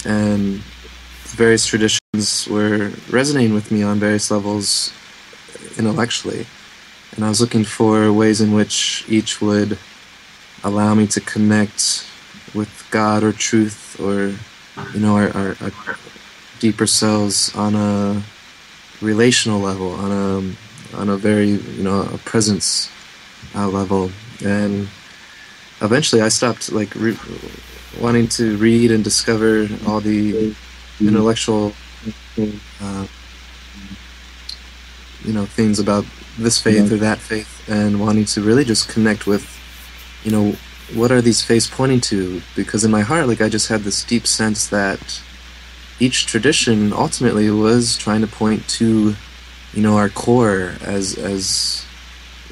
and various traditions were resonating with me on various levels intellectually. And I was looking for ways in which each would allow me to connect with God or truth or, our deeper selves on a relational level, on a very, a presence level. And eventually I stopped wanting to read and discover all the intellectual things about this faith or that faith, and wanting to really just connect with what are these faiths pointing to, because in my heart I just had this deep sense that each tradition ultimately was trying to point to our core as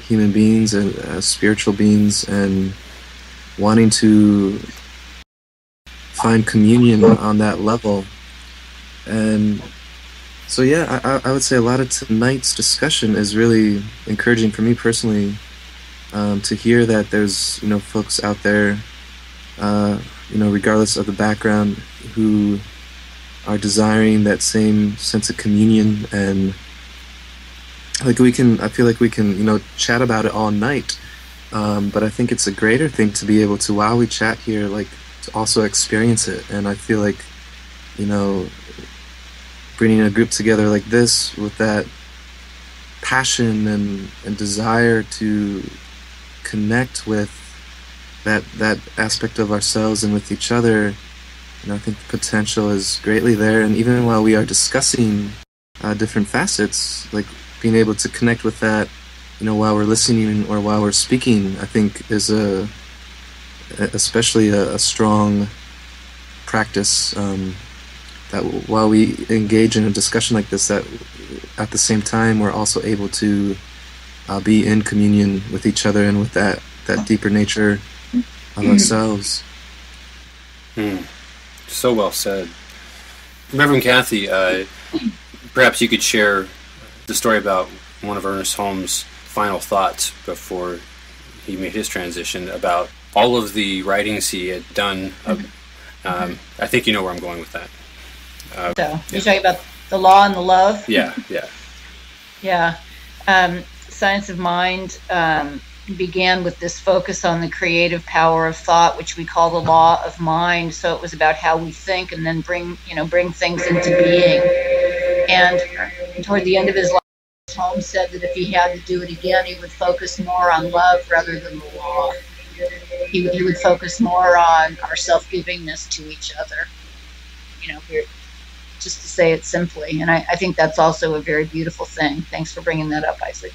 human beings and as spiritual beings, and wanting to find communion on that level. And so I would say a lot of tonight's discussion is really encouraging for me personally, to hear that there's folks out there, regardless of the background, who are desiring that same sense of communion. And I feel like we can chat about it all night, but I think it's a greater thing to be able to, while we chat here, to also experience it. And I feel like bringing a group together like this with that passion and desire to connect with that aspect of ourselves and with each other, I think the potential is greatly there. And even while we are discussing different facets, being able to connect with that, while we're listening or while we're speaking, I think is especially a strong practice, that while we engage in a discussion like this, that at the same time we're also able to be in communion with each other and with that deeper nature of ourselves. So well said. Reverend Kathy, perhaps you could share the story about one of Ernest Holmes' final thoughts before he made his transition, about all of the writings he had done. I think you know where I'm going with that. You're talking about the law and the love? Yeah. Science of Mind began with this focus on the creative power of thought, which we call the law of mind. So it was about how we think and then bring things into being. And toward the end of his life, Holmes said that if he had to do it again, he would focus more on love rather than the law. He would focus more on our self-givingness to each other. Just to say it simply. And I think that's also a very beautiful thing. Thanks for bringing that up, Isaac.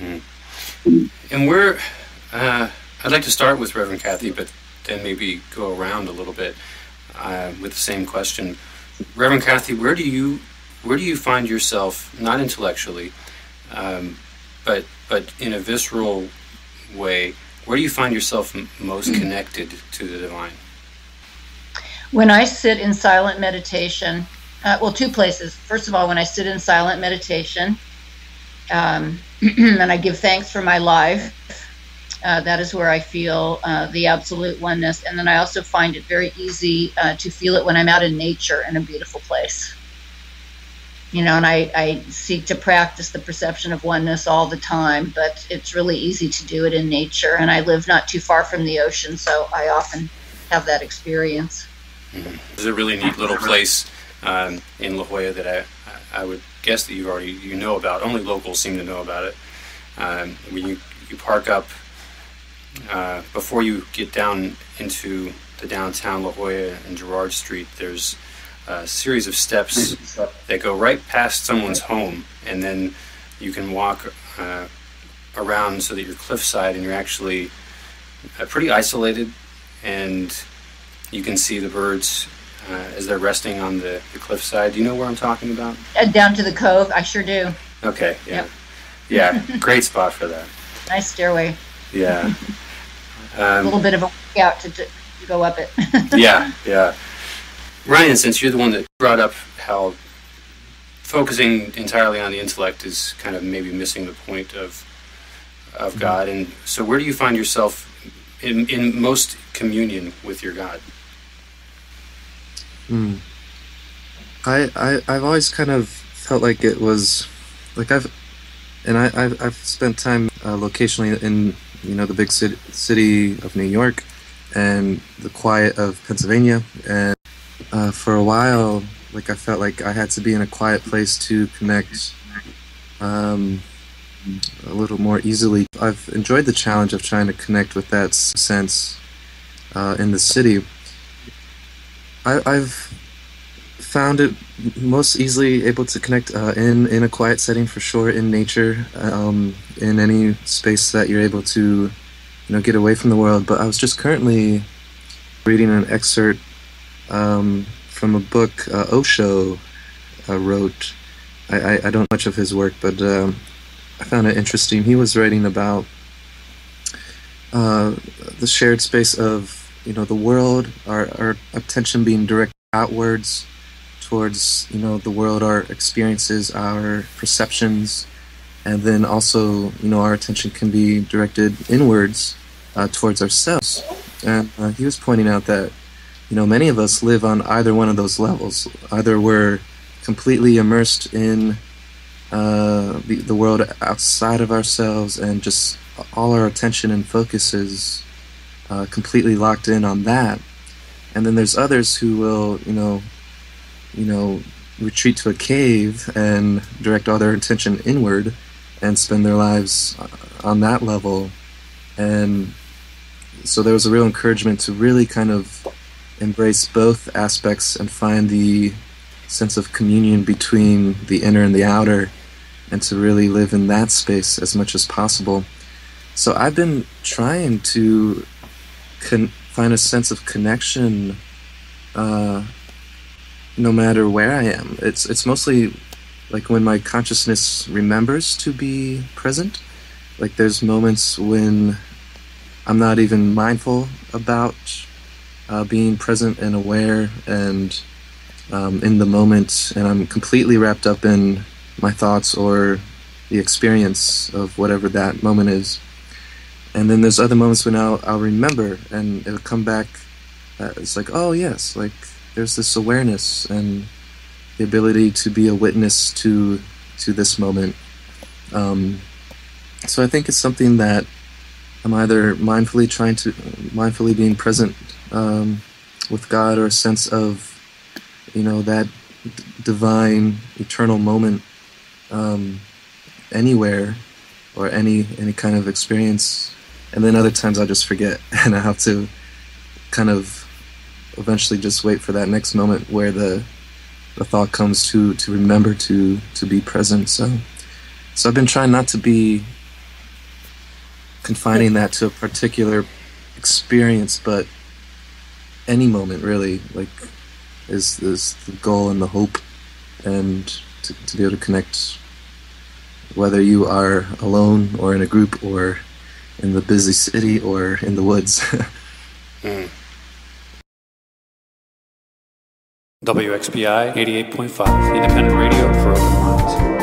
And I'd like to start with Reverend Kathy, but then maybe go around a little bit with the same question. Reverend Kathy, where do you find yourself, not intellectually, but in a visceral way, where do you find yourself most connected to the divine? When I sit in silent meditation, two places. First of all, when I sit in silent meditation, and I give thanks for my life, that is where I feel the absolute oneness. And then I also find it very easy to feel it when I'm out in nature in a beautiful place. And I seek to practice the perception of oneness all the time, but it's really easy to do it in nature. And I live not too far from the ocean, so I often have that experience. There's a really neat little place in La Jolla that I would guess that you know about. Only locals seem to know about it. When you park up before you get down into the downtown La Jolla and Girard Street, there's a series of steps that go right past someone's home, and then you can walk around so that you're cliffside and you're actually pretty isolated, and you can see the birds as they're resting on the cliffside. Do you know where I'm talking about? Down to the cove, I sure do. Okay, yeah. Yep. Yeah, great spot for that. Nice stairway. Yeah. A little bit of a workout to go up it. Yeah. Ryan, since you're the one that brought up how focusing entirely on the intellect is kind of maybe missing the point of God, and so where do you find yourself in most communion with your God? Mm. I've always kind of felt like it was like I've spent time locationally in the big city of New York and the quiet of Pennsylvania, and for a while, like I felt like I had to be in a quiet place to connect um, a little more easily. I've enjoyed the challenge of trying to connect with that sense in the city. I've found it most easily able to connect in a quiet setting for sure, in nature, in any space that you're able to get away from the world. But I was just currently reading an excerpt from a book Osho wrote. I don't know much of his work, but I found it interesting. He was writing about the shared space of the world, our attention being directed outwards towards the world, our experiences, our perceptions, and then also our attention can be directed inwards towards ourselves. And he was pointing out that many of us live on either one of those levels. Either we're completely immersed in the world outside of ourselves, and just all our attention and focus is completely locked in on that. And then there's others who will, retreat to a cave and direct all their attention inward and spend their lives on that level. And so there was a real encouragement to really kind of embrace both aspects and find the sense of communion between the inner and the outer, and to really live in that space as much as possible. So I've been trying to find a sense of connection no matter where I am. It's mostly like when my consciousness remembers to be present. Like there's moments when I'm not even mindful about being present and aware and in the moment, and I'm completely wrapped up in my thoughts or the experience of whatever that moment is. And then there's other moments when I'll remember, and it'll come back. It's like, oh yes, like there's this awareness and the ability to be a witness to this moment. So I think it's something that I'm either mindfully being present with God, or a sense of that divine eternal moment anywhere, or any kind of experience. And then other times I'll just forget, and I have to kind of eventually just wait for that next moment where the thought comes to remember to be present. So I've been trying not to be confining that to a particular experience, but any moment really, like, is the goal and the hope, and to be able to connect, whether you are alone or in a group or in the busy city or in the woods. WXPI 88.5, independent radio for open minds.